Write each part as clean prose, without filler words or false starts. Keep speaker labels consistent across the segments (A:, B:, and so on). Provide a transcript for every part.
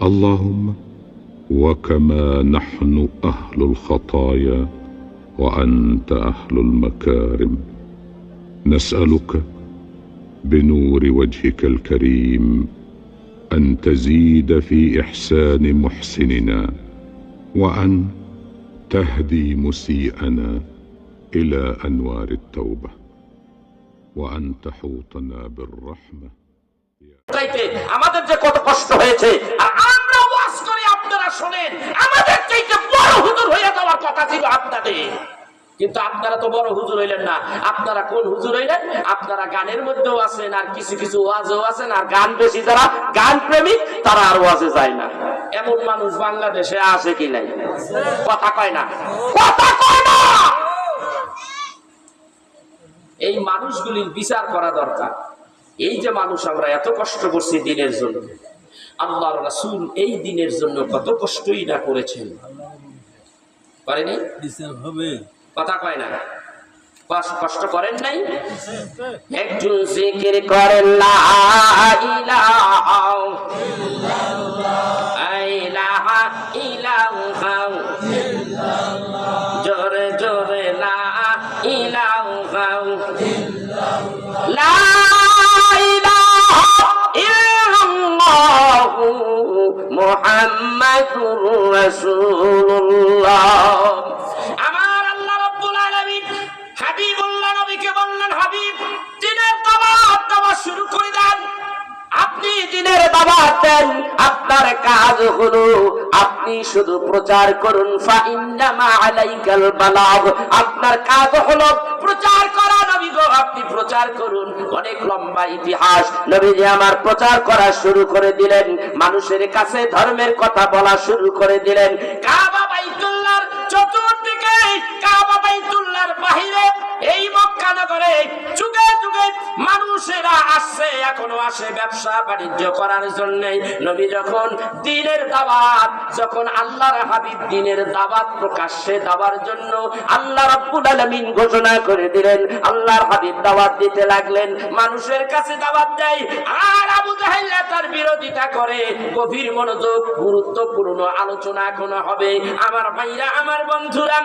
A: اللهم وكما نحن أهل الخطايا وأنت أهل المكارم نسألك بنور وجهك الكريم أن تزيد في إحسان محسننا وأن تهدي مسيئنا إلى أنوار التوبة وأن تحوطنا بالرحمة
B: আমাদের যে কত কষ্ট হয়েছে আর আমরা ওয়াজ করি আপনারা শুনেন আমাদের চাইতে বড় হুজুর হয়ে যাওয়ার কথা ছিল আপনাদের কিন্তু আপনারা তো বড় হুজুর হইলেন না আপনারা কোন হুজুর হইলেন আপনারা গানের মধ্যেও আছেন আর কিছু কিছু ওয়াজও আছেন আর গান বেশি যারা গান প্রেমিক তারা আর ওয়াজে যায় না এমন মানুষ বাংলাদেশে আছে কি নাই কথা কয় না এই মানুষগুলির বিচার করা দরকার এই যে মানুষ আমরা এত কষ্ট করছি দিনের জন্য আল্লাহর রাসূল এই দিনের জন্য কত কষ্টই না করেছেন পারেনি বিচার হবে কথা কয় না কষ্ট করেন নাই একটু জিকির করেন লা ইলাহা ইল্লাল্লাহ জোরে জোরে লা ইলাহা লা মুহাম্মাদুর রাসূলুল্লাহ আমার আল্লাহ রাব্বুল আলামিন হাবিবুল্লাহ নবীকে বললেন হাবিব দ্বীনের দাওয়াত দেওয়া শুরু করে দেন আপনি দ্বীনের দাওয়াত দেন আপনার কাজ হলো আপনি শুধু প্রচার করুন ফা ইন্নামা আলাইকাল বালাগ আপনার কাজ হলো প্রচার করা নবী গো আপনি প্রচার করুন অনেক লম্বা ইতিহাস নবীজি আমার প্রচার করা শুরু করে দিলেন মানুষের কাছে ধর্মের কথা বলা শুরু করে দিলেন কাবা বাইতুল্লাহর চতুর্দিকে কাবা বাইতুল্লাহর বাহিরে এই মক্কা নগরে যুগে যুগে মানুষেরা আসছে এখনো আসে ব্যবসা বাণিজ্য করার জন্য নবী যখন দ্বীনের দাওয়াত যখন আল্লাহর হাবিব দ্বীনের দাওয়াত প্রকাশ্যে দেওয়ার জন্য আল্লাহ রাব্বুল আলামিন ঘোষণা করে দিলেন আল্লাহর হাবিব দাওয়াত দিতে লাগলেন মানুষের কাছে দাওয়াত দেয় আর আবু জাহেল তার বিরোধিতা করে গভীর মনোযোগ গুরুত্বপূর্ণ আলোচনা এখনো হবে আমার ভাইরা আমার বন্ধুরা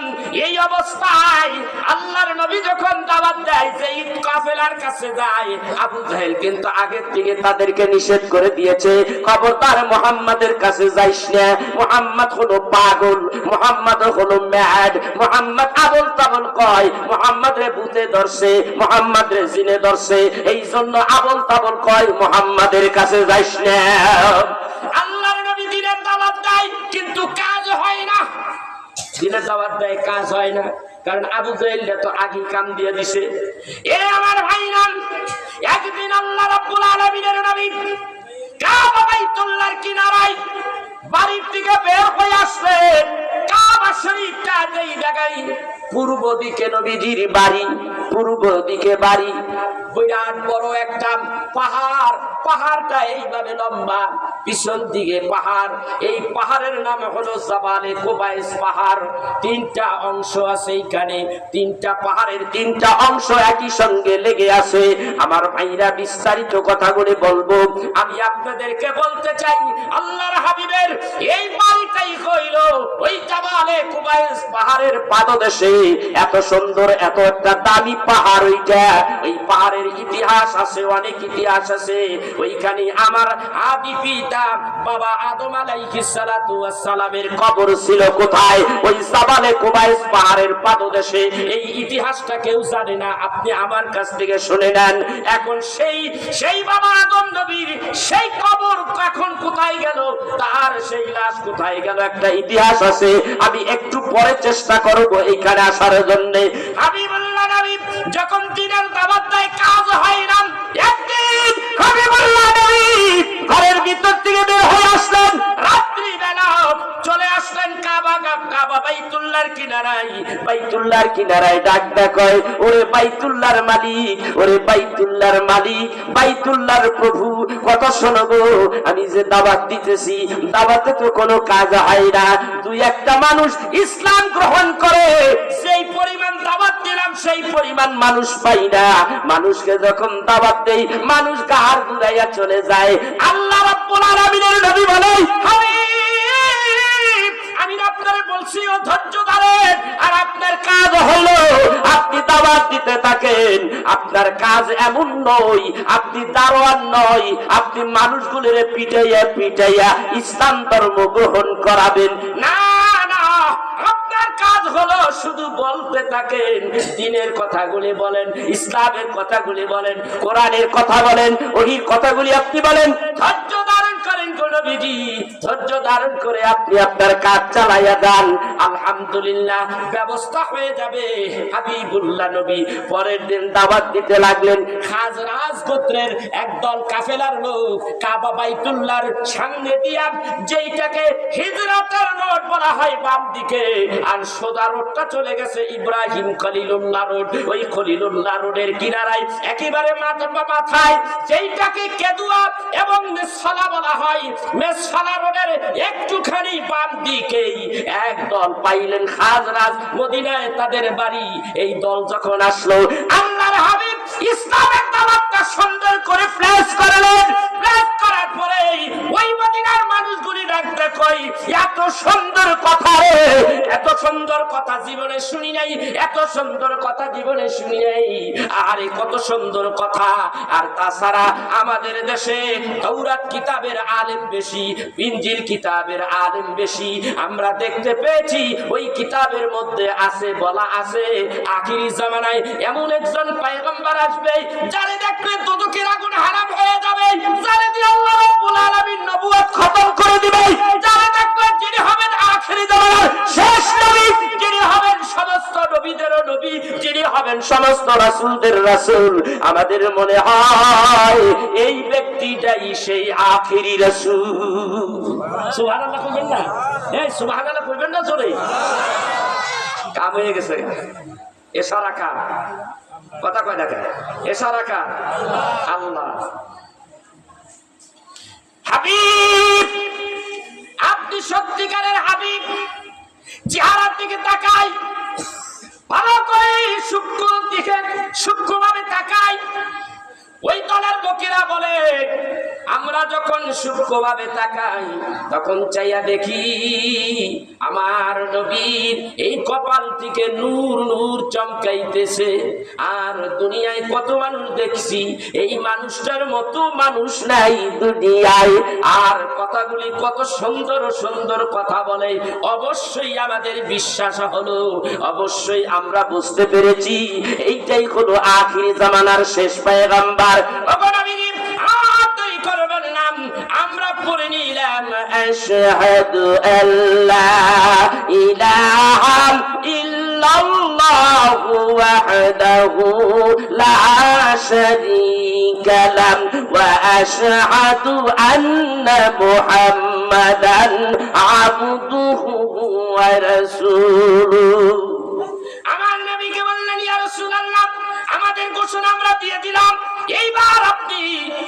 B: এই অবস্থায় আল্লাহর নবী যখন দাওয়াত দেয় যে কাফেলার কাছে যায় আবু জাহেল কিন্তু আগের থেকে তাদেরকে নিষেধ করে দিয়েছে খবরদার মুহাম্মাদের কাছে যাইস না মুহাম্মদ হলো পাগল মুহাম্মদ হলো ম্যাড মুহাম্মদ আবল তাবল কয় মুহাম্মদ রে ভূতে ধরছে মুহাম্মদ রে জিনে ধরছে এই জন্য আবল তাবল কয় মুহাম্মাদের কাছে যাইস না আল্লাহর নবী দ্বীনের দাওয়াত দেয় কিন্তু কাজ হয় না দ্বীনের দাওয়াত দেয় কাজ হয় না কারণ আবু জাহেল তো আগে কাম দিয়ে দিছে এ আমার ভাইরা একদিন আল্লাহ রাব্বুল আলামিনের নবী কাবা বাইতুল্লাহর কিনারায় বাড়ির থেকে বের হয়ে আসলেন কাবা শরীফটা যেই জায়গায় পূর্ব দিকে নবীজির বাড়ি পূর্ব দিকে বাড়ি বিরাট বড় একটা পাহাড় পাহাড়টা এইভাবে লম্বা পিছন দিকে পাহাড় এই পাহাড়ের নাম হলো জাবালে কুবাইস পাহাড় তিনটা অংশ আছে এখানে তিনটা পাহাড়ের তিনটা অংশ একই সঙ্গে লেগে আছে আমার ভাইরা বিস্তারিত কথাগুলো বলবো আমি আপনাদেরকে বলতে চাই আল্লাহর হাবিবের এই বাড়িটাই হইল ওই জাবালে কুবাইস পাহাড়ের পাদদেশে এত সুন্দর এত একটা দামি পাহাড় ওইটা ওই পাহাড়ের ইতিহাস আছে অনেক ইতিহাস আছে ওইখানে আমার আদি পিতা বাবা আদম আলাইহিস সালাতু ওয়াস সালামের কবর ছিল কোথায় ওই জাবালে কুবাইস পাহাড়ের পাদদেশে এই ইতিহাসটা কেউ জানে না আপনি আমার কাছ থেকে শুনে নেন এখন সেই বাবা আদম নবীর সেই কবর এখন কোথায় গেল তার সেই লাশ কোথায় গেল একটা ইতিহাস আছে আমি একটু পরে চেষ্টা করব এইখানে আসার জন্য হাবিবুল্লাহ নবী যখন দ্বীনের দাওয়াত দেয় কাজ হয় না একদিন হাবিবুল্লাহ নবী ঘরের ভিতর থেকে বের হয়ে আসলেন রাত্রি বেলা চলে আসলেন কাবা বাইতুল্লাহর কিনারায় ডাক কয় ওরে বাইতুল্লাহর মালিক বাইতুল্লাহর প্রভু কত শোনো গো আমি যে দাওয়াত দিতেছি দাওয়াতে তো কোনো কাজ হয় না দুই একটা মানুষ ইসলাম গ্রহণ করে সেই পরিমাণ দাওয়াত দিলাম সেই পরিমাণ মানুষ পাই না মানুষকে যখন দাওয়াত দেই মানুষ গার ঘুরাইয়া চলে যায় আল্লাহ রাব্বুল আলামিনের নবী বলে আপনার কাজ এমন নয়, আপনি দারোয়ান নয়, আপনি মানুষগুলোরে পিটাইয়া পিটাইয়া ইসলাম ধর্ম গ্রহণ করাবেন না। না, আপনার কাজ হলো শুধু বলতে থাকেন, দ্বীনের কথাগুলি বলেন, ইসলামের কথাগুলি বলেন, কোরআনের কথা বলেন, ওহির কথাগুলি আপনি বলেন। ধৈর্য ধারণ করেন গো নবীজি, ধৈর্য ধারণ করে আপনি আপনার কাজ চালাইয়া যান, আলহামদুলিল্লাহ ব্যবস্থা হয়ে যাবে। হাবিবুল্লাহ নবী পরের দিন দাওয়াত দিতে লাগলেন। খাজরাজ গোত্রের একদল কাফেলার লোক কাবা বাইতুল্লাহর সামনে দিয়া, যেইটাকে হিজরতের রোড বলা হয় বাম দিকে, আর সোজা রোডটা চলে গেছে ইব্রাহিম খলিলুল্লাহ রোড। ওই খলিলুল্লাহ রোডের কিনারায় একেবারে মাথায় যেইটাকে কেদুয়া এবং মেসফালা বলা হয়, মেসফালা রোডের একটুখানি বাম দিকেই একদল পাইলেন খাজরাজ, মদিনায় তাদের বাড়ি। এই দল যখন আসলো, আল্লাহর হাবিব ইসলামের দাওয়াতটা সুন্দর করে প্লেস করলেন। প্লেস করার পরে ওই মদিনার মানুষগুলি ডাকতে কই, এত সুন্দর কথা রে, এত সুন্দর কথা জীবনে শুনি নাই, এত সুন্দর কথা জীবনে শুনি নাই। আরে কত সুন্দর কথা! আর তাছাড়া আমাদের দেশে তাওরাত কিতাবের আলেম বেশি, ইনজিল কিতাবের আলেম বেশি। আমরা দেখতে পেয়েছি ওই কিতাবের মধ্যে আছে, বলা আছে আখিরি জামানায় এমন একজন পয়গম্বর আসবে যারে দেখলে দুদকের আগুন হারাম হয়ে যাবে, যারে দিয়ে আল্লাহ রাব্বুল আলামিন নবুয়ত খতম করে দিবে, যারে দেখলে যিনি হবেন আখিরি জামানার শেষ নবী, যিনি হবেন সমস্ত নবীদেরও নবী, যিনি হবেন সমস্ত রাসূলদের রাসূল। আমাদের মনে হয় এই ব্যক্তিটাই সেই আখিরি রাসূল। সুবহানাল্লাহ কইবেন না? এই সুবহানাল্লাহ কইবেন না জোরে? কাম হয়ে গেছে। ইশারা কার? কথা কয় দেখেন, ইশারা কার? আল্লাহ। হাবিব, আপনি সত্যিকারের হাবিব। চেহারার দিকে তাকাই, ভালো করে সূক্ষ্মভাবে তাকাই। ওই দলের লোকেরা বলে, আমরা যখন সূক্ষ্মভাবে তাকাই তখন চাইয়া দেখি আমার নবীর এই কপাল থেকে নূর নূর চমকাইতেছে। আর দুনিয়ায় কত মানুষ দেখছি, এই মানুষটার মতো মানুষ নাই দুনিয়ায়। আর কথাগুলি কত সুন্দর সুন্দর কথা বলে। অবশ্যই আমাদের বিশ্বাস হলো, অবশ্যই আমরা বুঝতে পেরেছি এইটাই হলো আখিরি জামানার শেষ পয়গম্বর। আমরা পড়ে নিলাম আশহাদু আল্লা ইলাহা ইল্লাল্লাহু ওয়াহদাহু লা শারীকা লাহু ওয়া আশহাদু আন্না মুহাম্মাদান আবদুহু ওয়া রাসূলুহু। আমার নবীকে বললেন, ইয়া রাসূলুল্লাহ, আমাদের ঘোষণা আমরা দিয়ে দিলাম, এইবার আপনি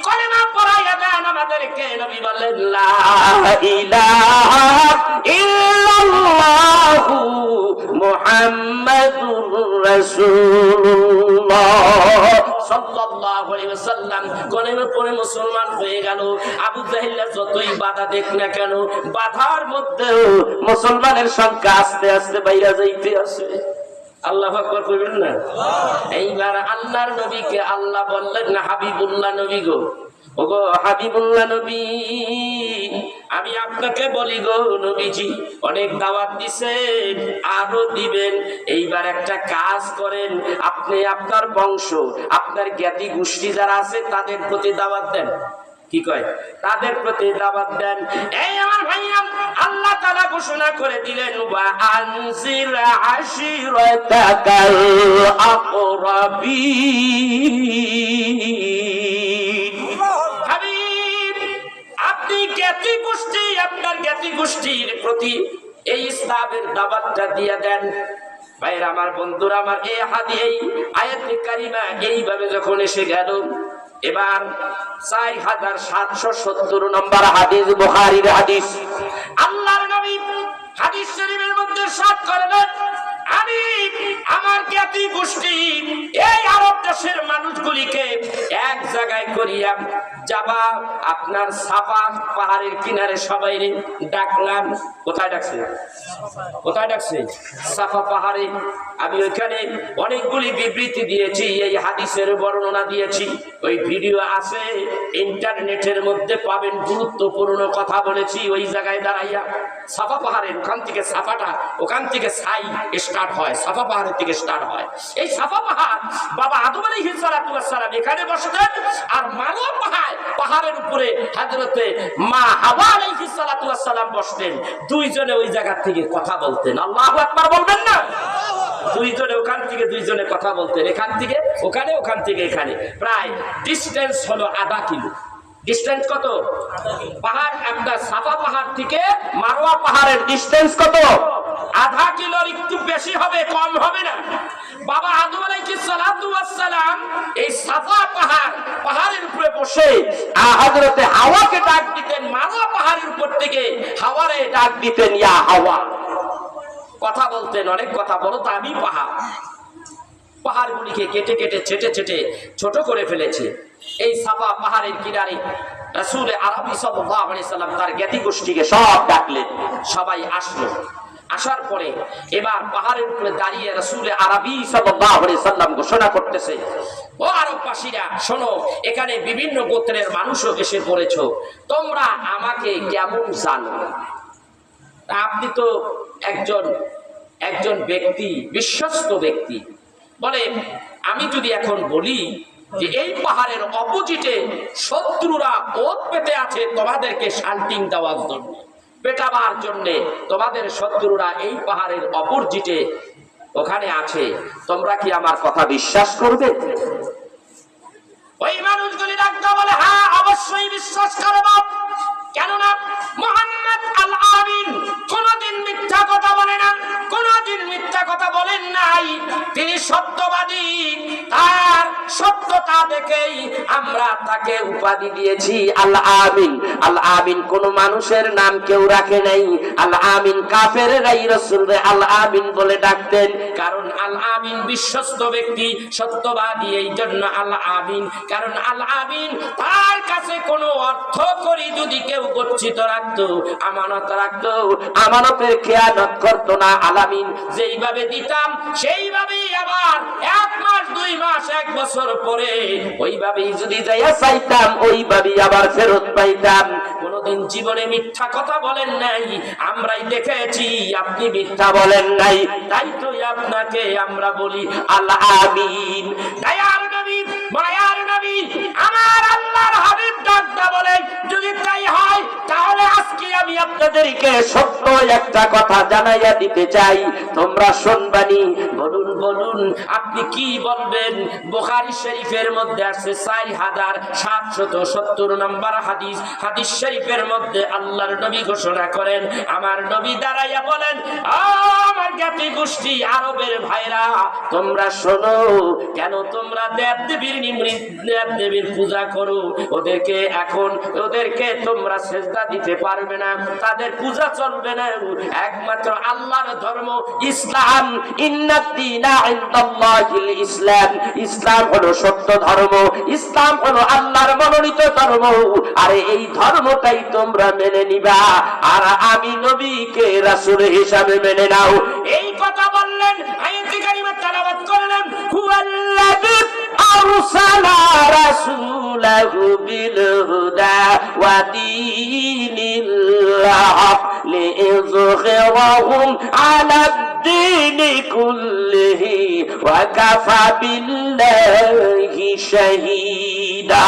B: কলেমা পড়াইয়া দেন আমাদেরকে। নবী বললেন, লা ইলাহা ইল্লাল্লাহু মুহাম্মাদুর রাসূলুল্লাহ সাল্লাল্লাহু আলাইহি ওয়াসাল্লাম কলেমা পড়ে মুসলমান হয়ে গেল। আবু জাহেল যতই বাধা দেখ না কেন, বাধার মধ্যেও মুসলমানের সংখ্যা আস্তে আস্তে বাইরে যাইতে আছে। আল্লাহু আকবার কইবেন না? এইবার আল্লাহর নবীকে আল্লাহ বললেন, না হাবিবুল্লাহ নবী গো, ওগো হাবিবুল্লাহ নবী, আমি আপনাকে বলি গো নবীজি, অনেক দাওয়াত দিছেন, আরো দিবেন। এইবার একটা কাজ করেন, আপনি আপনার বংশ, আপনার জ্ঞাতি গোষ্ঠী যারা আছে তাদের প্রতি দাওয়াত দেন। কি কয়? তাদের প্রতি দাওয়াত দেন। এই আমার ভাইয়া, আল্লাহ তাআলা ঘোষণা করে দিলেন, ওয়া আনজির আশিরাতাকাল আকরাবিন। হাবিব, আপনি জ্ঞাতি গোষ্ঠী, আপনার জ্ঞাতি গোষ্ঠীর প্রতি এই ইসলামের দাওয়াতটা দিয়ে দেন। ভাইরা আমার, বন্ধুরা আমার, এই আয়াতে কারিমা এইভাবে যখন এসে গেল, এবার 4770 নম্বর হাদিস, বুখারীর হাদিস। আল্লাহর নবী হাদিস শরীফের মধ্যে ইরশাদ করলেন, আমি আমার জ্ঞাতি গোষ্ঠী এই আরব দেশের মানুষগুলিকে এক জায়গায় করিয়া যাবা, আপনার সাফা পাহাড়ের কিনারে সবাই ডাকলাম। কোথায় ডাকছে? কোথায় ডাকছে? সাফা পাহাড়ে। আমি ওইখানে অনেকগুলি বিবৃতি দিয়েছি, এই হাদিসের বর্ণনা দিয়েছি, ওই ভিডিও আছে ইন্টারনেটের মধ্যে পাবেন। গুরুত্বপূর্ণ কথা বলেছি ওই জায়গায় দাঁড়াইয়া। সাফা পাহাড়ের ওখান থেকে সাফাটা, ওখান থেকে সাই স্টার্ট হয়, সাফা পাহাড়ের থেকে স্টার্ট হয়। এই সাফা পাহাড় বাবা আদম আলাইহিস সালাতু ওয়াস সালাম এখানে বসতেন, আর মারওয়া পাহাড়ের উপরে হযরতে মা হাওয়া আলাইহিস সালাতু ওয়াস সালাম বসতেন। দুইজনে ওই জায়গা থেকে কথা বলতেন। আল্লাহু আকবার বলবেন না? দুইজনে ওখান থেকে দুইজনে কথা বলতেন, এখান থেকে ওখানে, ওখান থেকে এখানে। প্রায় ডিস্টেন্স হলো আধা কিলো। ডিস্টেন্স কত? পাহাড় একটা সাফা পাহাড় থেকে মারওয়া পাহাড়ের ডিস্টেন্স কত? আধা কিলোর একটু বেশি হবে, কম হবে না। বাবা আদম আলাইহিস সালাতু ওয়াস সালাম এই সাফা পাহাড়ের উপরে বসে হযরতে হাওয়াকে ডাক দিতেন। মারওয়া পাহাড়ের উপর থেকে হাওয়ারে ডাক দিতেন, ইয়া হাওয়া। কথা বলতেন, অনেক কথা বলো। তো আমি পাহাড়গুলিকে কেটে কেটে ছেটে ছেটে ছোট করে ফেলেছি। এই সাফা পাহাড়ের কিনারে রাসূল আরবি সাল্লাল্লাহু আলাইহি সাল্লাম তার জ্ঞাতি গোষ্ঠীকে সব ডাকলেন। সবাই আসলো। আসার পরে এবার পাহাড়ের উপরে দাঁড়িয়ে রাসূল আরবি সাল্লাল্লাহু আলাইহি সাল্লাম ঘোষণা করতেছে, ও আরববাসীরা শোনো, এখানে বিভিন্ন গোত্রের মানুষও এসে পড়েছো, তোমরা আমাকে কেমন জানো? আপনি তো একজন ব্যক্তি, বিশ্বস্ত ব্যক্তি। বলে, আমি যদি এখন বলি যে এই পাহাড়ের অপোজিটে শত্রুরা ওত পেতে আছে তোমাদেরকে শাল্টিং দেওয়ার জন্য, পেটাবার জন্য, তোমাদের শত্রুরা এই পাহাড়ের অপোজিটে ওখানে আছে, তোমরা কি আমার কথা বিশ্বাস করবে? ওই মানুষগুলি ডাকতে বলে, হ্যাঁ অবশ্যই বিশ্বাস করব। কেননা মুহাম্মদ আল আমিন কোনদিন মিথ্যা কথা বলে না, কোনদিন মিথ্যা কথা বলেন নাই। তিনি সত্যবাদী, তার সত্যতা দেখেই আমরা তাকে উপাধি দিয়েছি আল আমিন। আল আমিন কোন মানুষের নাম কেউ রাখে নাই। আল আমিন কাফেররাই রাসূলকে আল আমিন বলে ডাকতেন, কারণ আল আমিন বিশ্বস্ত ব্যক্তি, সত্যবাদী, এই জন্য আল আমিন। কারণ আল আমিন তার কাছে কোনো অর্থ করি যদি কেউ গচ্ছিত রাখতো, আমানত রাখতো, আমানতের খেয়ানত করতো না। আল আমিন যেইভাবে দিতাম সেইভাবেই আবার 1 মাস 2 মাস 1 বছর পরে ওইভাবেই যদি যাইয়া চাইতাম ওইভাবেই আবার ফেরত পাইতাম। কোনদিন জীবনে মিথ্যা কথা বলেন নাই, আমরাই দেখেছি আপনি মিথ্যা বলেন নাই, তাই তো আপনাকে আমরা বলি আল আমিন। দয়ার নবী, মায়ার নবী, আমার আল্লাহর হাবিব ডাকটা বলে, যদি তাই হয় তাহলে আজকে আমি আপনাদেরকে সত্য একটা কথা জানাইয়া দিতে চাই, তোমরা শুনবানি। বলুন বলুন, আপনি কি বলবেন? বুখারী শরীফের মধ্যে আছে 4770 নম্বর হাদিস। হাদিস শরীফের মধ্যে আল্লাহর নবী ঘোষণা করেন, আমার নবী দাঁড়াইয়া বলেন, আমার জ্ঞাতি গোষ্ঠী আরবের ভাইরা, তোমরা শোনো, কেন তোমরা দেবদেবীর পূজা করো? ওদেরকে তোমরা সেজদা দিতে পারবে না, তাদের পূজা চলবে না। একমাত্র আল্লাহর ধর্ম ইসলাম। ইন্নাদ-দীনা ইনদাল্লাহিল ইসলাম। ইসলাম হলো সত্য ধর্ম, ইসলাম হলো আল্লাহর মনোনীত ধর্ম। আর এই ধর্মটাই তোমরা মেনে নিবা, আর আমি নবীকে রাসূল হিসাবে মেনে নাও। এই কথা বললেন, আয়াত কারিমা তেলাওয়াত করলেন, হুয়াল্লাযী আরসালা রাসূলাহু বিল হুদা ওয়া দীনিল হক লিইযহিরাহু আলাদ-দীনি কুল্লিহি ওয়া কাফা বিল্লাহি শাহীদা।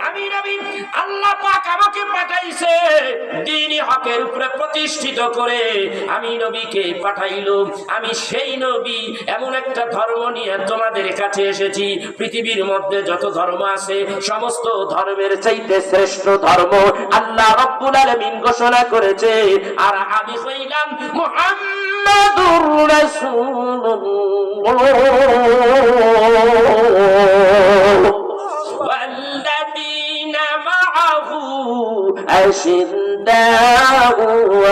B: আমি নবী, আল্লাহ পাক আমাকে পাঠাইছে দ্বীনি হকের উপরে প্রতিষ্ঠিত করে, আমি নবীকে পাঠাইলো। আমি সেই নবী, এমন একটা ধর্ম নিয়ে তোমাদের কাছে এসেছি। পৃথিবীর মধ্যে যত ধর্ম আছে সমস্ত ধর্মের চাইতে শ্রেষ্ঠ ধর্ম আল্লাহ রাব্বুল আলামিন ঘোষণা করেছে, আর আমি হইলাম মুহাম্মাদুর রাসূলুল্লাহ। والذين معه أشداء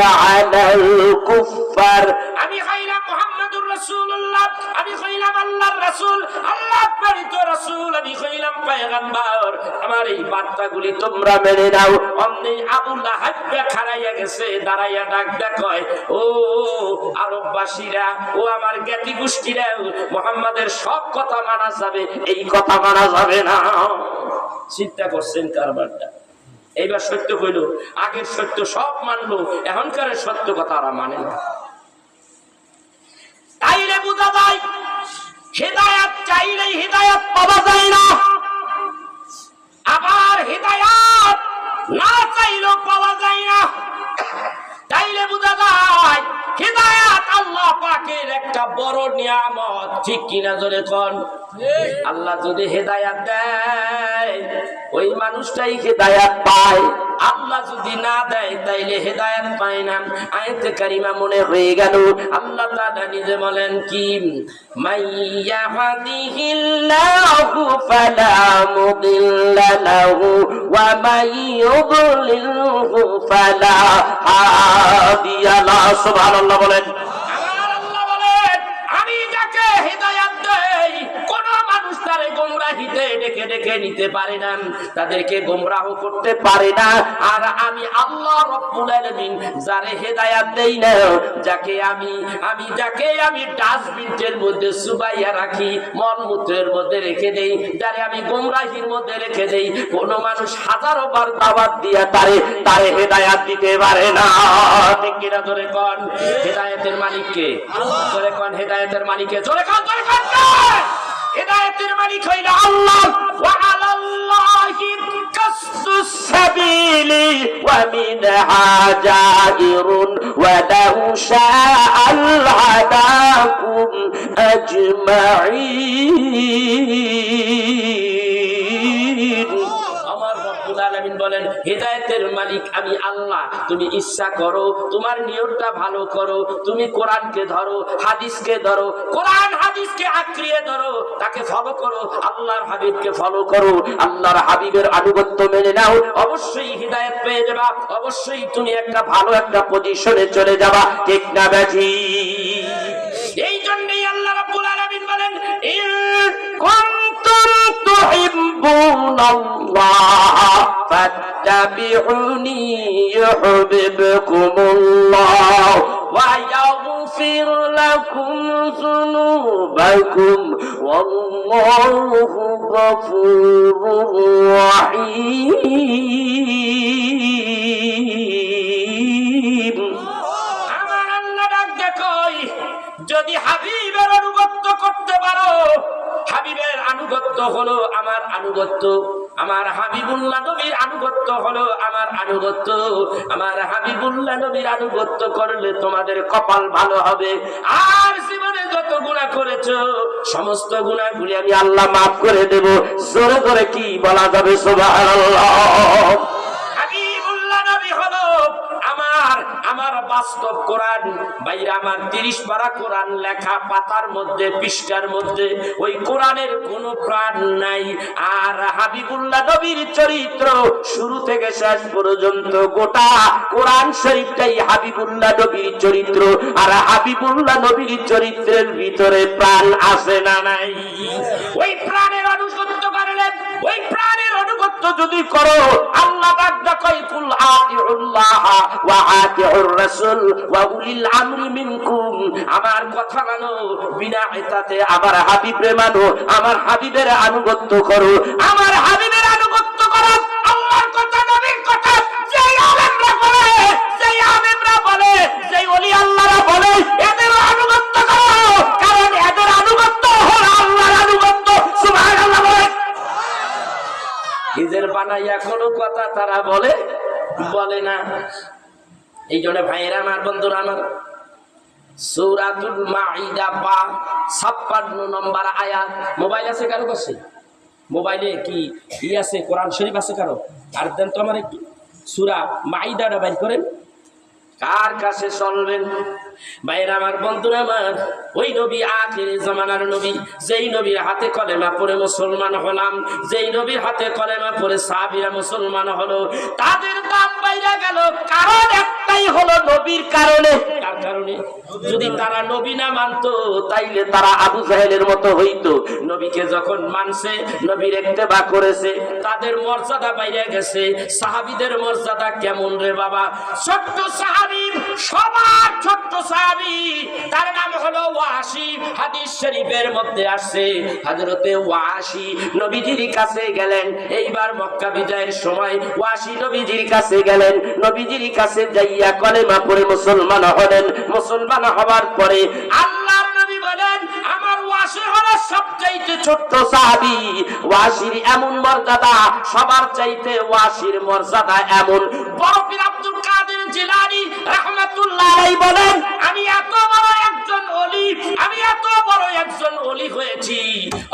B: আলাল কুফার। আমি হইলাম মুহাম্মদুর রাসূলুল্লাহ, আমি হইলাম আল্লাহর রাসূল, আল্লাহর প্রেরিত রাসূল, আমি হইলাম পয়গম্বর। আমার এই বার্তাগুলি তোমরা মেনে নাও। অমনি আবু লাহাব খাড়াইয়া গেছে, দাঁড়াইয়া ডাক কয়, ও আরববাসীরা, ও আমার জ্ঞাতি গোষ্ঠীরা, মুহাম্মাদের সব কথা মানা যাবে, এই কথা মানা যাবে না। চিন্তা করছেন কারবারটা। এইবার সত্য কইল, আগের সত্য সব মানলো, এখনকার সত্য কথা ওরা মানে না। তাইলে বুঝা যায় হিদায়াত চাইলেই হিদায়াত পাওয়া যায় না, আবার হিদায়াত না চাইলেও পাওয়া যায় না। তাইলে বুঝা যায় হিদায়াত আল্লাহ পাকের একটা বড় নিয়ামত, ঠিক কিনা জোরে কোন? আল্লাহ যদি হেদায়াত দেয় ওই মানুষটাই হেদায়াত পায়, আল্লাহ যদি না দেয় তাইলে হেদায়াত পায় না। আয়াতে কারিমা মনে হয়ে গেল, আল্লাহ তাআলা নিজে বলেন কি, মাইয়াহদিহিল্লাহু ফালা মুদিল্লা লাহু ওয়া মাইয়ুদ্লিলহু ফালা হাদিয়া লাহু। সুবহানাল্লাহ বলেন। আমার আল্লাহ বলেন, আমি যাকে হেদায়াত দেই কোন মানুষ তারে গোমরাহিতে ডেকে ডেকে নিতে পারে না, তাদেরকে গোমরাহ করতে পারে না। আর আমি আল্লাহ রব্বুল আলামিন যারে হেদায়াত দেই না, যাকে আমি ডাস্টবিনের মধ্যে চুবাইয়া রাখি, মলমূত্রের মধ্যে রেখে দেই, যারে আমি গোমরাহির মধ্যে রেখে দেই, কোন মানুষ হাজারো বার দাওয়াত দিয়া তারে হেদায়াত দিতে পারে না। ঠিক কিনা জোরে কোন? হেদায়েতের মালিক কে? জোরে কোন, হেদায়েতের মালিক কে? জোরে কোন, জোরে কোন। হেদায়েতের মালিক হইল আল্লাহ। ওয়া আলাল্লাহি কাসদুস সাবিলি ওয়া মিনহা জাইরুন ওয়া লাউ শাআল হাদাকুম আজমাইন। আমার রব্বুল আলামিন বলেন, হেদায়েতের মালিক আমি আল্লাহ। তুমি ইচ্ছা করো, তোমার নিয়তটা ভালো করো, তুমি কোরআনকে ধরো, হাদিসকে ধরো, কোরআন হাদিসকে আঁকড়িয়ে ধরো, তাকে ফলো করো, আল্লাহর হাবিবকে ফলো করো, আল্লাহর হাবিবের আনুগত্য মেনে নাও, অবশ্যই হিদায়াত পেয়ে যাবা, অবশ্যই তুমি একটা ভালো একটা পজিশনে চলে যাবা। ঠিক না বেঠি? এই জন্যই আল্লাহ রাব্বুল আলামিন বলেন, ইন কুনতুম তুহিব্বুনাল্লাহ ফাত্তাবিউনি ইউহিব্বুকুমুল্লাহ ওয়া ইয়াগফির লাকুম যুনুবাকুম ওয়াল্লাহু গফুরুর রহিম। আমার আল্লাহ ডাক দেখই, যদি হাবিবের আনুগত্য করতে পারো, হাবিবের আনুগত্য হলো আমার আনুগত্য, আমার হাবিবুল্লাহ নবীর আনুগত্য হলো আমার আনুগত্য। আমার হাবিবুল্লাহ নবীর আনুগত্য করলে তোমাদের কপাল ভালো হবে। আর জীবনে যত গুনাহ করেছো সমস্ত গুনাহগুলি আমি আল্লাহ মাফ করে দেব। জোরে করে কি বলা যাবে? সুবহানাল্লাহ। হাবিবুল্লাহ নবী হলো আমার বাস্তব কোরআন। বাইরে আমার 30 পারা কোরআন লেখা, পাতার মধ্যে, পৃষ্ঠার মধ্যে ওই কোরআনের কোনো প্রাণ নাই। আর হাবিবুল্লাহ নবীর চরিত্র শুরু থেকে শেষ পর্যন্ত গোটা কোরআন শরীফটাই হাবিবুল্লাহ নবীর চরিত্র। আর হাবিবুল্লাহ নবীর চরিত্রের ভিতরে প্রাণ আছে না নাই? ওই প্রাণের অনুগত্য করলে, ওই প্রাণের অনুগত্য যদি করো, আল্লাহ বান্দা কই, কুল আতিউল্লাহ ওয়া আতিউর রাসূল ওয়া উলিল আমরি মিনকুম। আমার কথা মানো, বিনা ইতাতে আমার হাবিবে মানো, আমার হাবিবের আনুগত্য করো, আমার হাবিবের আনুগত্য করো। আল্লাহর কথা, নবীর কথা যেই আলেমরা বলে, যেই আলেমরা বলে, যেই ওলি আল্লাহরা বলে, এদের আনুগত্য করো, কারণ এদের আনুগত্য হলো আল্লাহর আনুগত্য। সুবহানাল্লাহ বলে। নিজের বানাইয়া কোনো কথা তারা বলে না। এই জন্য ভাইয়েরা আমার, বন্ধুরা আমার, সূরাতুল মাইদা 56 নম্বর আয়াত। মোবাইল আছে কারো কাছে? মোবাইলে কি আছে? কোরআন শরীফ আছে কারো? আর দেন তো আমার একটু সূরা মাইদাটা বের করেন। কার কাছে চলবেন? ভাইয়েরা আমার, বন্ধুরা আমার, ওই নবী আখির জামানার নবী, যেই নবীর হাতে কলেমা পড়ে মুসলমান হলাম, যেই নবীর হাতে কলেমা পড়ে সাহাবীরা মুসলমান হলো, তাদের দাম বাইরে গেল। কারণ একটাই হলো, নবী নবীর কারণে। কার কারণে? যদি তারা নবী না মানতো তাইলে তারা আবু জাহেলের মতো হইতো। নবীকে যখন মানছে, নবীর ইত্তেবা করেছে, তাদের মর্যাদা বাইরে গেছে। সাহাবীদের মর্যাদা কেমন রে বাবা? ছোট্ট সাহাবী, সবার ছোট্ট সাহাবী, তার নাম হলো ওয়াসি। হাদিস শরীফের মধ্যে আসছে হযরতে ওয়াসি নবীজির কাছে গেলেন। এইবার মক্কা বিজয়ের সময় ওয়াসি নবীজির কাছে গেলেন। নবীজির কাছে যাইয়া কলেমা পড়ে মুসলমান হলেন। মুসলমান হওয়ার পরে আল্লাহর নবী বলেন, আমার ওয়াসি হলো সবচাইতে ছোট্ট সাহাবী। ওয়াসির এমন মর্যাদা, সবার চাইতে ওয়াসির মর্যাদা এমন। বড় পীর আব্দুল কাদের জিলানী রাহমাতুল্লাহ আলাইহি বলেন, আমি এত বড় একজন ওলি, আমি এত বড় একজন ওলি হয়েছি,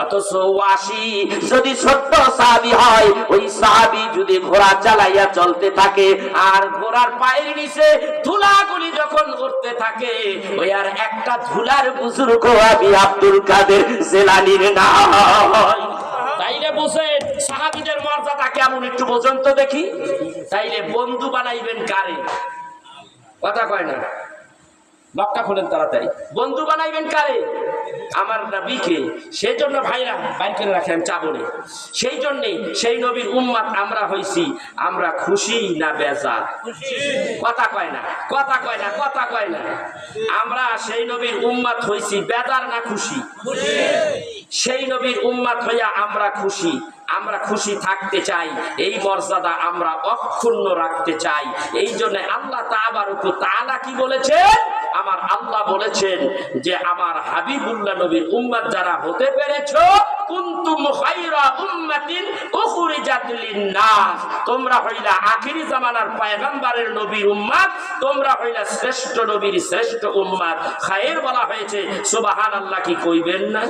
B: অথচ ওয়াসি যদি ছোট্ট সাহাবী হয়, ওই সাহাবী যদি ঘোড়া চালাইয়া চলতে থাকে আর ঘোড়ার পায়ের নিচে ধুলাগুলি যখন উঠতে থাকে, ওই আর একটা ধুলার বুজুর্গ আমি আব্দুল কাদের জিলানীর নাই। তাইলে বুঝেন সাহাবীদের মর্যাদা কেমন, একটু বোঝেন তো দেখি। তাইলে বন্ধু বানাইবেন কারে? কথা কয় না, বক্তা খোলেন তাড়াতাড়ি। বন্ধু বানাইবেন কারে? আমার নবীকে। সেই জন্য ভাইরা বাইর করে রাখেন চাবনে। সেই জন্যই সেই নবীর উম্মত আমরা হইছি। আমরা খুশি না বেজার? কথা কয় না, কথা কয় না, কথা কয় না। আমরা সেই নবীর উম্মত হইছি, বেজার না খুশি? সেই নবীর উম্মত হইয়া আমরা খুশি। আমরা খুশি থাকতে চাই, এই মর্যাদা আমরা অক্ষুণ্ণ রাখতে চাই। এই জন্য আল্লাহ তাআলা কি বলেছেন? আমার আল্লাহ বলেছেন যে আমার হাবিবুল্লাহ নবীর উম্মত যারা হতে পেরেছো, কুনতুম খায়রা উম্মাতিন উখরিজাত লিন-নাস, তোমরা হইলা আখিরি জামানার পয়গম্বরের নবীর উম্মত, তোমরা হইলা শ্রেষ্ঠ নবীর শ্রেষ্ঠ উম্মত। খায়ের বলা হয়েছে, সুবহানাল্লাহ কি কইবেন না?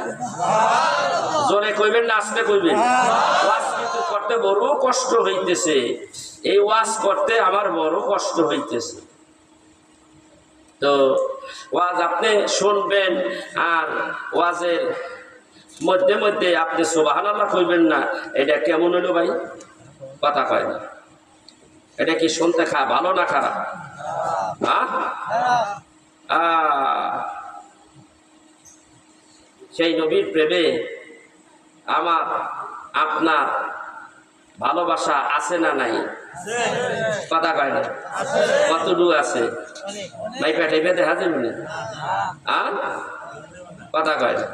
B: জোরে কইবেন না আস্তে কইবেন? ওয়াজ কিন্তু করতে বড় কষ্ট হইতেছে। এই ওয়াজ করতে আমার বড় কষ্ট হইতেছে। তো ওয়াজ আপনি শুনবেন আর ওয়াজের মধ্যে মধ্যে আপনি সুবহানাল্লাহ কইবেন না, এটা কেমন হলো ভাই? কথা কয় না। এটা কি শুনতে ভালো না খারাপ? সেই নবীর প্রেমে আমার আপনার ভালোবাসা আছে না নাই? কথা কয় না, কতটুকু আছে? নাই পেটে পেটে হাজির মনে কথা কয় না।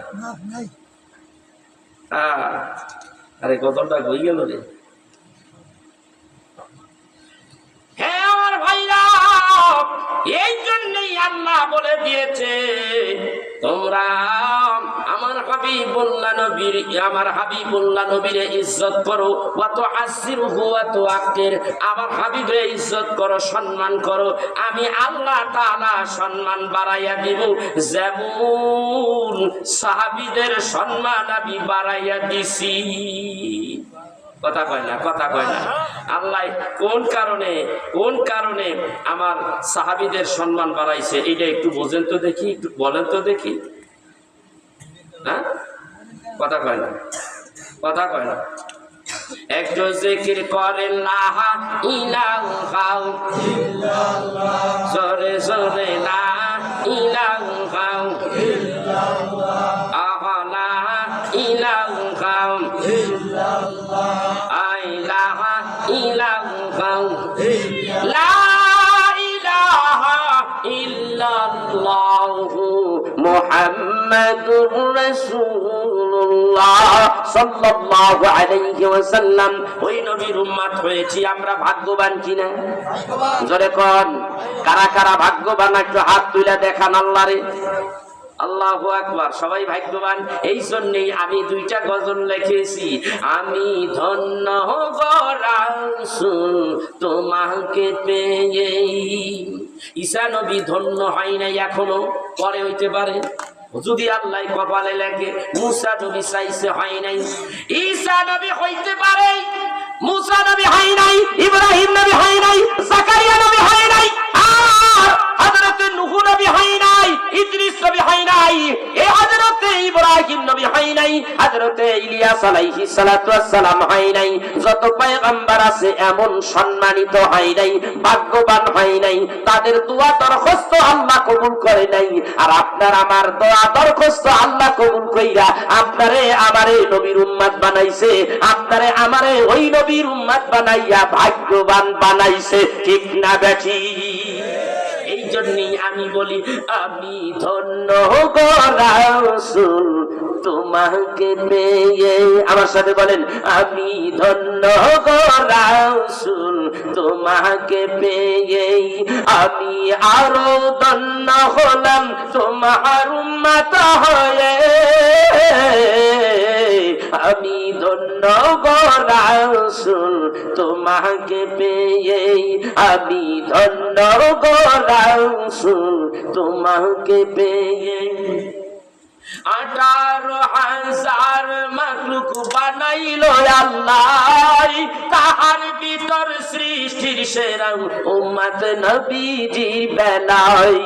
B: আরে কতটা হয়ে গেল রে। হ্যাঁ আমার ভাইরা, এই জন্যই আল্লাহ বলে দিয়েছে, তোমরা আমার হাবিবুল্লাহ নবীর, আমার হাবিবুল্লাহ নবীর ইজ্জত করো, ওয়া তুআজ্জিরুহু ওয়া তুআক্কির, আমার হাবিবের ইজ্জত করো, সম্মান করো, আমি আল্লাহ তাআলা সম্মান বাড়াইয়া দিব। যেমন সাহাবীদের সম্মান আমি বাড়াইয়া দিছি। কথা কয় না, কথা কয় না। আল্লাহ কোন কারণে আমার সাহাবীদের সম্মান বাড়াইছে, এটা একটু বোঝেন তো দেখি, একটু বলেন তো দেখি। হ্যাঁ, কথা কয় না, কথা কয় না। একটু জিকির করেন লা ইলাহা ইল্লাল্লাহ, জোরে জোরে লা ইলাহা ইল্লাল্লাহ, লা ইলাহা ইল্লাল্লাহ, ইলাহা ইল্লাল্লাহ, লা ইলাহা ইল্লাল্লাহ, মুহাম্মাদুর রাসূলুল্লাহ সাল্লাল্লাহু আলাইহি ওয়াসাল্লাম। ওই নবীর উম্মত হয়েছি আমরা, ভাগ্যবান কিনা? জোরে কোন, কারা কারা ভাগ্যবান একটু হাত তুলে দেখান আল্লাহরে। আল্লাহু আকবার, সবাই ভাগ্যবান। এই জন্যই আমি দুইটা গজল লিখেছি, আমি ধন্য গো রাসূল তোমাকে পেয়ে। ঈসা নবী ধন্য হয় নাই এখনো, পরে হইতে পারে যদি আল্লাহ কপালে লেখে। মুসা নবী চাইছে হয় নাই, ঈসা নবী হইতে পারে। মুসা নবী হয় নাই, ইব্রাহিম নবী হয় নাই, জাকারিয়া নবী হয় নাই, আর হযরত নূহ নবী হয় নাই, ইদ্রিস নবী হয় নাই, এই হযরত ইব্রাহিম নবী হয় নাই, হযরত ইলিয়াস আলাইহিস সালাতু ওয়াস সালাম হয় নাই, যত পয়গম্বর আছে এমন সম্মানিত হয় নাই, ভাগ্যবান হয় নাই, তাদের দোয়া দরখাস্ত আল্লাহ কবুল করে নাই। আর আপনার আমার দোয়া দরখাস্ত আল্লাহ কবুল কইরা আপনারে আমারে নবীর উম্মত বানাইছে, আপনারে আমারে ওই নবীর উম্মত বানাইয়া ভাগ্যবান বানাইছে। ঠিক না বেঠি? এই জন্যই আমি বলি আমি ধন্য গো রাসূল তোমাকে পেয়ে। আমার সাথে বলেন আমি ধন্য গো রাসূল তোমাকে পেয়ে, আমি আরো ধন্য হলাম তোমার উম্মত হয়ে। আমি ধন্য গো রাসূল তোমাকে পেয়ে, আমি ধন্য গো রাসূল তোমাকে পেয়ে। 18,000 মাখলুক বানাইল আল্লাহ, তাহার ভিতর সৃষ্টির সেরা উম্মত নবীজি বেলায়।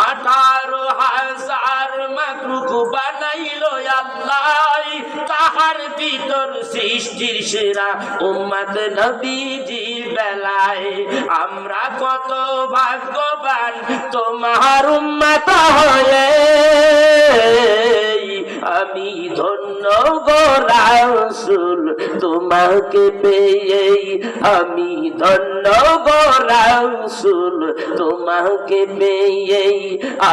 B: 18,000 মাখলুক বানাইল আল্লাহ, তাহার ভিতর সৃষ্টির সেরা উম্মত নবীজি বেলায়। আমরা কত ভাগ্যবান তোমার উম্মত হয়ে। আমি ধন্য গো রাসূল তোমাকে পেয়ে, আমি ধন্য গো রাসূল তোমাকে পেয়ে,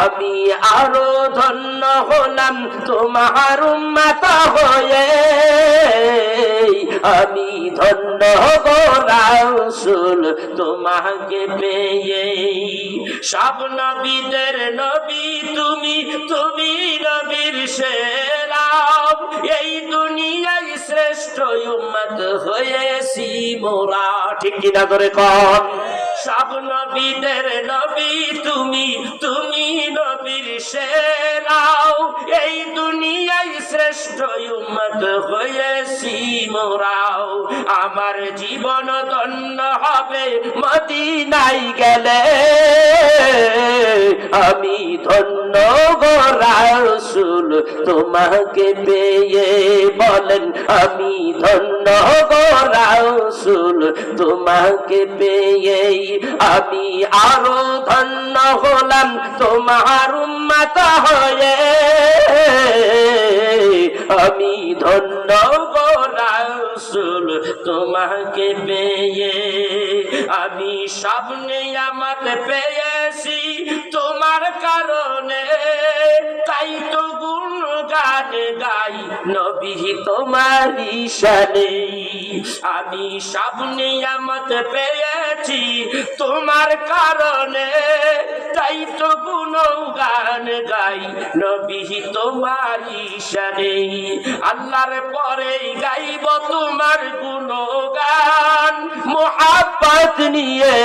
B: আমি আরো ধন্য হলাম তোমার উম্মত হয়ে। আমি ধন্য গো রাসূল তোমাকে পেয়ে। সব নবীদের নবী তুমি, তুমি নবীর সেরা, এই দুনিয়ায় শ্রেষ্ঠ উম্মত হয়েছি মোরা। ঠিক কিনা ধরে কর? সব নবীদের নবী তুমি, তুমি নবীর সেরা, এই দুনিয়ায় শ্রেষ্ঠ উম্মত হয়েছি মোরাও। আমার জীবন ধন্য হবে মদিনায় গেলে, আমি ধন্য গো রাসূল তোমাকে পেয়ে। বলেন আমি ধন্য গো রাসূল তোমাকে পেয়ে, আমি আরো ধন্য হলাম তোমার উম্মত হয়ে। আমি ধন্য গো রাসূল তোমাকে পেয়ে। আমি সব নিয়ামত পেয়েছি তোমার কারণে, তাই তো গুণগান গাই নবী তোমারই শানে। আমি সব নিয়ামত পেয়েছি তোমার কারণে, তাই তো গুণগান গাই নবী তোমারই শানে। আল্লাহর পরে গাইব তোমার গুণগান মুহাব্বত নিয়ে।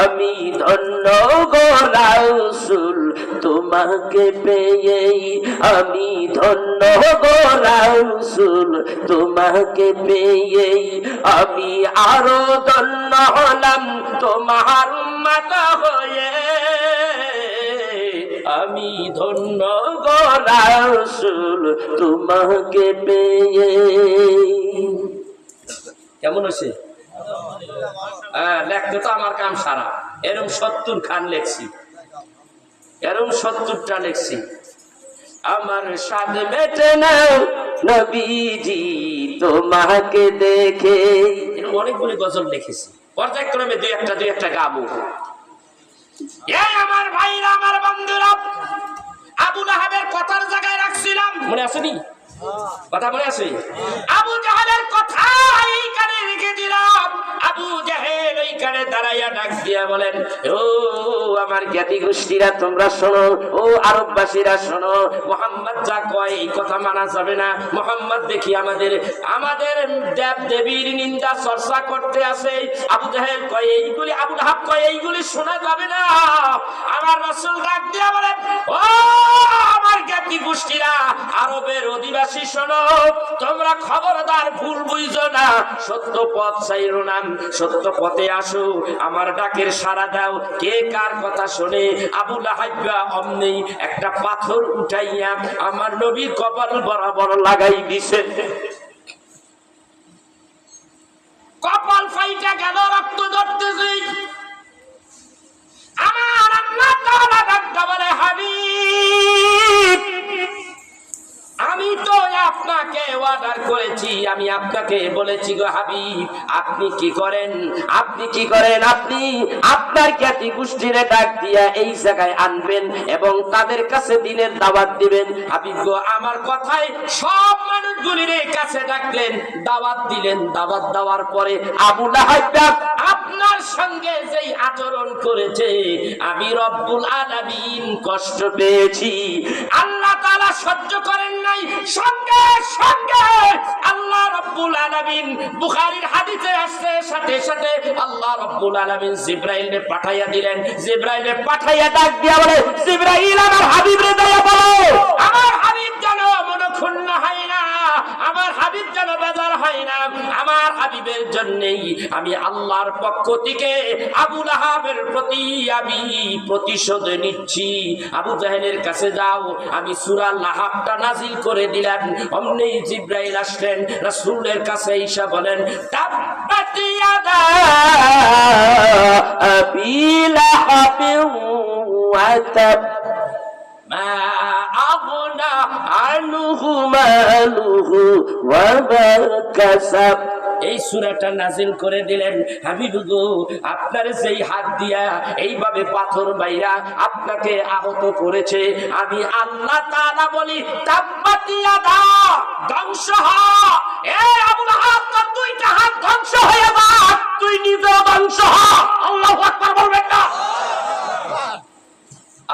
B: আমি ধন্য গো রাসূল তোমাকে পেয়ে, আমি ধন্য গো রাসূল তোমাকে পেয়ে, আমি আরো ধন্য হলাম তোমার উম্মত হয়ে। আমি ধন্য গো রাসূল তোমাকে পেয়ে। কেমন আছে? লেখতে তো আমার কাম সারা। এরম 70 খান লেখছি, এরম 70টা লেখছি। আমার স্বাদ মেটে না নবীজি তোমাকে দেখে। এরকম অনেকগুলি গজল লিখেছি, পর্যায়ক্রমে দুই একটা গাবো। এই আমার ভাইরা, আমার বন্ধুরা, আবু লাহাবের কথার জায়গায় রাখছিলাম, মনে আছে নি? কথা মনে আছে? আবু জাহেলের কথা এইখানে রেখে দিলাম। আবু জাহেল এইখানে দাঁড়াইয়া ডাক দিয়া বলেন, ও আমার জ্ঞাতি গোষ্ঠীরা তোমরা শোনো, ও আরববাসীরা শোনো, মুহাম্মদ যা কয় এই কথা মানা যাবে না। মুহাম্মদ দেখি আমাদের দেব দেবীর নিন্দা চর্চা করতে আছে। আবু জাহেল কয় এইগুলি, আবু লাহাব কয় এইগুলি শোনা যাবে না। আমার রাসূল ডাক দিয়া বলেন, ও আমার জ্ঞাতি গোষ্ঠীরা, আরবের অধিবাসী শোনো, তোমরা খবরদার ভুল বুঝো না, সত্য পথ চাইরো না, সত্য পথে আসো, আমার ডাকের সাড়া দাও। কে কার কথা শোনে? আবু লাহাব অমনি একটা পাথর উঠাইয়া আমার নবীর কপাল বরাবর লাগাই দিছে। কপাল ফাইটা গেল, রক্ত ধরতেছে। আমার আল্লাহ তাআলা ডাকতে বলে, হাবিব, আমি তো আপনাকে অর্ডার করেছি, আমি আপনাকে বলেছি গো হাবিব, আপনি কি করেন? আপনি কি করেন? আপনি আপনার জ্ঞাতি গোষ্ঠীরে ডাক দিয়া এই জায়গায় আনবেন এবং তাদের কাছে দিনের দাওয়াত দিবেন। হাবিব গো, আমার কথায় সব মানুষগুলির কাছে ডাকলেন, দাওয়াত দিলেন। দাওয়াত দেওয়ার পরে আবু লাহাব আপনার সঙ্গে যেই আচরণ করেছে, আমি রব্বুল আলামিন কষ্ট পেয়েছি। আল্লাহ তাআলা সহ্য করেন নাই। সঙ্গে সঙ্গে আল্লাহ রাব্বুল আলামিন, বুখারীর হাদিসে আসছে, সাথে সাথে আল্লাহ রাব্বুল আলামিন জিবরাইলকে পাঠাইয়া দিলেন। জিবরাইলকে পাঠাইয়া ডাক দিয়া বলে, জিবরাইল, আমার হাবিবরে দয়া করো, আমার হাবিব যেন মনক্ষুণ্ণ হয় না, আমার হাবিব যেন বেজার হয় না। আমার হাবিবের জন্যই আমি আল্লাহর পক্ষ থেকে আবু লাহাবের প্রতি আমি প্রতিশোধ নিচ্ছি। আবু জাহেলের কাছে যাও, আমি সূরা লাহাবটা নাজিল করে দিলাম। অমনি জিবরাইল আসলেন, রাসূলের কাছে এসে বলেন, তাব্বাত ইয়াদা আবি লাহাবিন ওয়া তাব মা আগনা আনহু মালুহু ওয়া মা কাসাব। এই সূরাটা নাজিল করে দিলেন। হাবিব গো, আপনার যেই হাত দিয়া এইভাবে পাথর বাইরা আপনাকে আহত করেছে, আমি আল্লাহ তাআলা বলি, তাব্বাত ইয়াদা, ধ্বংস হ। এই আবু লাহাব, তোর দুইটা হাত ধ্বংস হয়ে যাক, তুই নিজেও ধ্বংস হ। আল্লাহু আকবার বলবেন না?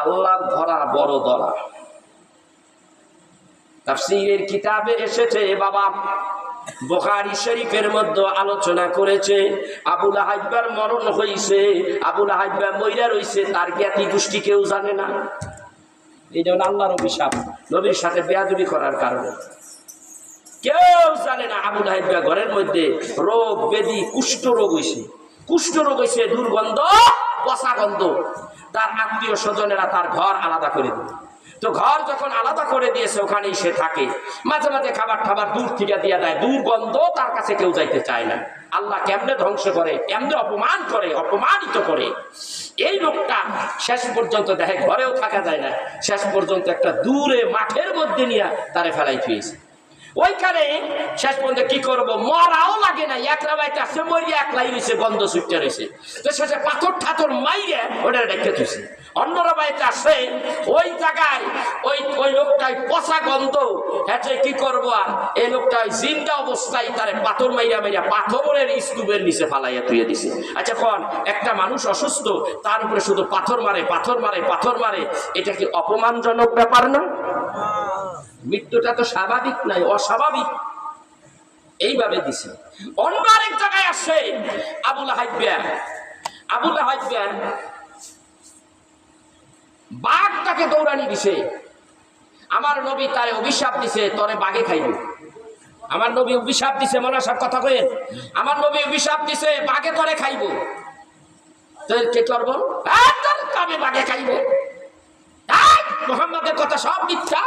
B: আল্লাহ ধরা বড় ধরা। তাফসীরের কিতাবে এসেছে বাবা, বুখারী শরীফের মধ্যে আলোচনা করেছে, আবু লাহাবের মরণ হইছে, আবু লাহাব মইরা রইছে, তার জ্ঞাতি গোষ্ঠী কেউ জানে না। এটা হলো আল্লাহর অভিশাপ, নবীর সাথে বেয়াদবি করার কারণে। কেউ জানে না আবু লাহাব ঘরের মধ্যে রোগ ব্যাধি, কুষ্ঠ রোগ হইছে, কুষ্ঠ রোগ হইছে, দুর্গন্ধ, পচা গন্ধ। তার আত্মীয় স্বজনেরা তার ঘর আলাদা করে দিল। তো ঘর যখন আলাদা করে দিয়েছে, ওখানেই সে থাকে। মাঝে মাঝে খাবার খাবার দূর থেকে দিয়ে দেয়, দুর্গন্ধ, তার কাছে কেউ যাইতে চায় না। আল্লাহ কেমনে ধ্বংস করে, কেমনে অপমান করে, অপমানিত করে। এই লোকটা শেষ পর্যন্ত দেখে ঘরেও থাকা যায় না, শেষ পর্যন্ত একটা দূরে মাঠের মধ্যে নিয়ে তারে ফেলাই ফিয়েছে। ওইখানে শেষ পর্যন্ত কি করবো, মরাও লাগে না, একলা বাইতে আসছে, মরিয়া একলাই রয়েছে, গন্ধ ছুটতে রয়েছে। তো শেষে পাথর ঠাথর মাইরে ওটা ডেকে তুলছে। অন্যরা বাড়িতে আসে, ওই জায়গায় ওই লোকটাই পচা গন্ধ। হ্যাঁ, কি করবো আর, এই লোকটা জিন্দা অবস্থায় তারে পাথর মাইরা মাইরা পাথরের স্তূপের নিচে ফালাইয়া তুলে দিছে। আচ্ছা কোন একটা মানুষ অসুস্থ, তার উপরে শুধু পাথর মারে, পাথর মারে, পাথর মারে, এটা কি অপমানজনক ব্যাপার না? মৃত্যুটা তো স্বাভাবিক নাই, অস্বাভাবিক। এইভাবে দিছে। অন্য আরেক জায়গায় আসে, আবু লাহাব বাঘ তাকে দৌড়ানি দিছে। আমার নবী তারে অভিশাপ দিছে, তোরে বাঘে খাইবে। আমার নবী অভিশাপ দিছে, মনে সব কথা কইেন, আমার নবী অভিশাপ দিছে, বাঘে তোরে খাইব। তোর কে করবো, কবে বাঘে খাইব? মুহাম্মদের কথা সব মিথ্যা।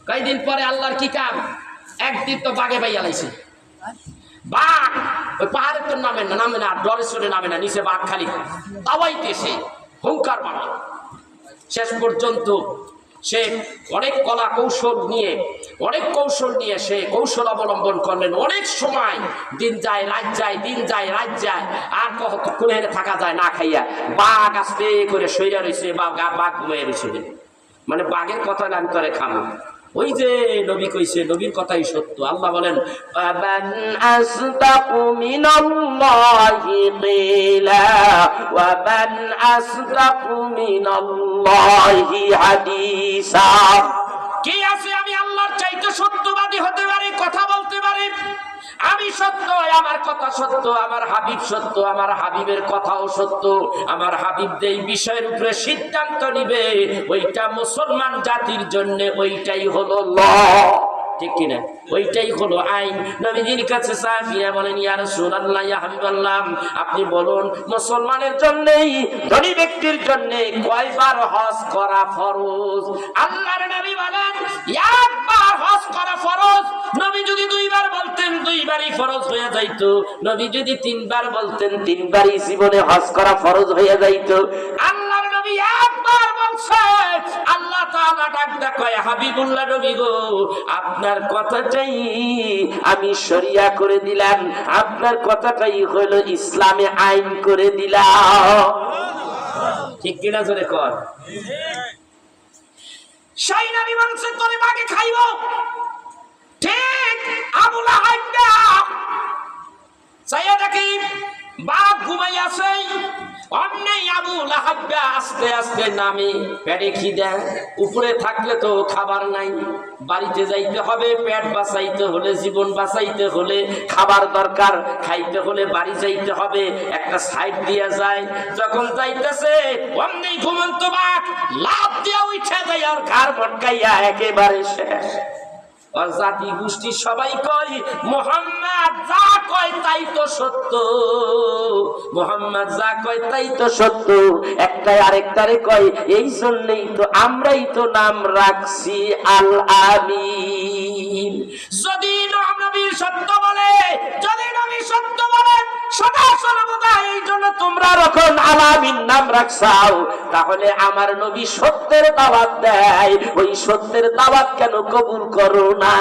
B: কয়েকদিন পরে আল্লাহর কিতাব, একদিন তো বাঘে পাইয়া লাইছে। বাঘ ওই পাহাড়ের তো নামে না, ডরেশ্বরে নামে না, নিচে বাঘ খালি তাওয়াইতেছে, হুঙ্কার মারে। শেষ পর্যন্ত সে অনেক কলা কৌশল নিয়ে সে কৌশল অবলম্বন করলেন। অনেক সময় দিন যায় রাত যায়, দিন যায় রাত যায়, আর কোনে থাকা যায় না খাইয়া। বাঘ আস্তে করে সইরা রয়েছে, বাঘ ঘুমিয়ে রয়েছে। মানে বাঘের কথা নাম করে খামো। ওই যে নবী কইছে, নবীর কথাই সত্য। আল্লাহ বলেন, মান আসদাকু মিনাল্লাহি কিলা ওয়া মান আসদাকু মিনাল্লাহি হাদিসা। কে আছে আমি আল্লাহর চাইতে সত্যবাদী হতে পারি, কথা বলতে পারি? আমি সত্য, আমার কথা সত্য, আমার হাবিব সত্য, আমার হাবিবের কথাও সত্য। আমার হাবিব যেই বিষয়ের উপরে সিদ্ধান্ত নিবে ওইটা মুসলমান জাতির জন্য ওইটাই হলো ল, ঠিক কিনা? ওইটাই হলো আইন। নবীজির কাছে সাহাবীরা বলেন, ইয়া রাসূলুল্লাহ, ইয়া হাবিবাল্লাহ, আপনি বলুন মুসলমানের জন্য, ধনী ব্যক্তির জন্য কয়বার হজ করা ফরজ? আল্লাহর নবী বলেন একবার হজ করা ফরজ। নবী যদি দুইবার বলতেন দুইবারই ফরজ হয়ে যাইত, নবী যদি তিনবার বলতেন তিনবারই জীবনে হজ করা ফরজ হয়ে যাইত। আল্লাহর নবী একবার বলছে, আল্লাহ তাআলা ডাকটা কয়, হাবিবুল্লাহ নবী গো, আপনার কথাটাই আমি শরিয়া করে দিলাম, আপনার কথাটাই হলো ইসলামে আইন করে দিলাম। ঠিক কিনা জোরে কর। সেই নবী বলছে তোরে মাকে খাইবো, ঠিক আবু লাহাব চাইয়া দেখি বাপ ঘুমাই আছে, অন্যই আবু লাহাব আস্তে আস্তে নামে, পেটে খিদা, উপরে থাকলে তো খাবার নাই, বাড়িতে যাইতে হবে, পেট বাঁচাইতে হলে, জীবন বাঁচাইতে হলে খাবার দরকার, খাইতে হলে বাড়ি যাইতে হবে, একটা সাইড দিয়া যায়। যখন যাইতেছে অন্যই ঘুমন্ত বাঘ লাফ দিয়া উঠে যায় আর ঘাড় মটকাইয়া একেবারে শেষ। আর জাতি গোষ্ঠী সবাই কয় মুহাম্মদ যা কয় তাই তো সত্য, মুহাম্মদ যা কয় তাই তো সত্য। একটাই আরেকটারে কয়, এই জন্যই তো আমরাই তো নাম রাখছি আল আমিন। যদি নবী সত্য বলে, যদি নবী সত্য বলে সদা সর্বদা, এই জন্য তোমরা যখন আল আমিন নাম রাখছাও, তাহলে আমার নবী সত্যের দাওয়াত দেয়, ওই সত্যের দাওয়াত কেন কবুল করো না?